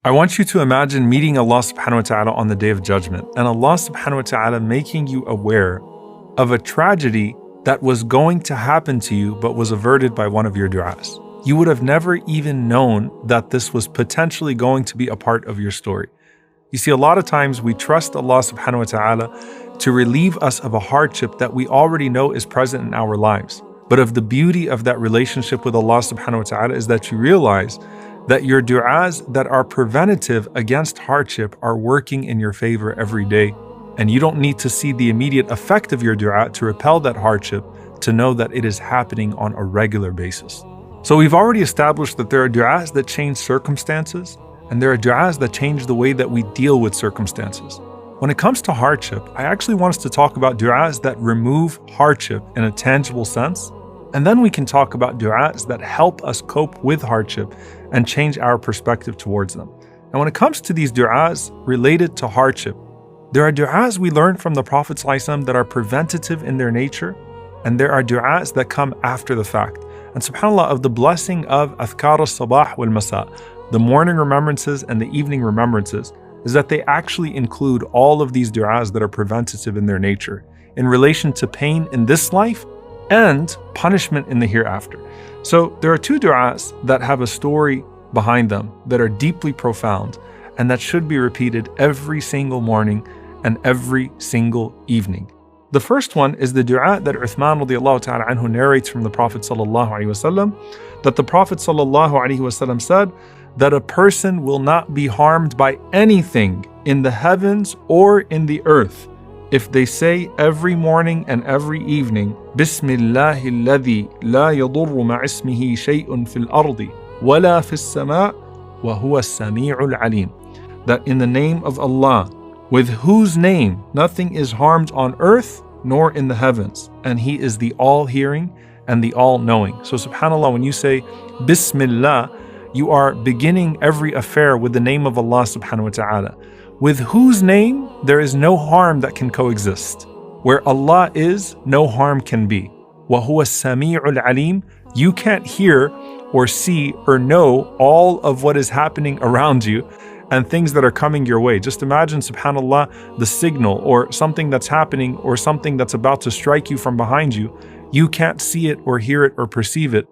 I want you to imagine meeting Allah subhanahu wa ta'ala on the Day of Judgment, and Allah subhanahu wa ta'ala making you aware of a tragedy that was going to happen to you but was averted by one of your du'as. You would have never even known that this was potentially going to be a part of your story. You see, a lot of times we trust Allah subhanahu wa ta'ala to relieve us of a hardship that we already know is present in our lives. But of the beauty of that relationship with Allah subhanahu wa ta'ala is that you realize that your du'as that are preventative against hardship are working in your favor every day. And you don't need to see the immediate effect of your du'a to repel that hardship to know that it is happening on a regular basis. So we've already established that there are du'as that change circumstances, and there are du'as that change the way that we deal with circumstances. When it comes to hardship, I actually want us to talk about du'as that remove hardship in a tangible sense, and then we can talk about du'as that help us cope with hardship and change our perspective towards them. And when it comes to these du'as related to hardship, there are du'as we learn from the Prophet ﷺ that are preventative in their nature, and there are du'as that come after the fact. And subhanAllah, of the blessing of Adhkar al-Sabah wal-Masa, the morning remembrances and the evening remembrances, is that they actually include all of these du'as that are preventative in their nature, in relation to pain in this life and punishment in the hereafter. So there are two du'as that have a story behind them that are deeply profound and that should be repeated every single morning and every single evening. The first one is the du'a that Uthman radiallahu ta'ala anhu narrates from the Prophet sallallahu alaihi wasallam, that the Prophet sallallahu alaihi wasallam said that a person will not be harmed by anything in the heavens or in the earth if they say every morning and every evening, Bismillahi alladhi la yadurru ma'ismihi shay'un fil ardi wala fis sama' wa huwa as-sami'ul alim. That in the name of Allah, with whose name nothing is harmed on earth nor in the heavens, and He is the all-hearing and the all-knowing. So subhanAllah, when you say Bismillah, you are beginning every affair with the name of Allah subhanahu wa ta'ala, with whose name there is no harm that can coexist. Where Allah is, no harm can be. وَهُوَ السَّمِيعُ الْعَلِيمُ. You can't hear or see or know all of what is happening around you and things that are coming your way. Just imagine, subhanAllah, the signal or something that's happening or something that's about to strike you from behind you. You can't see it or hear it or perceive it,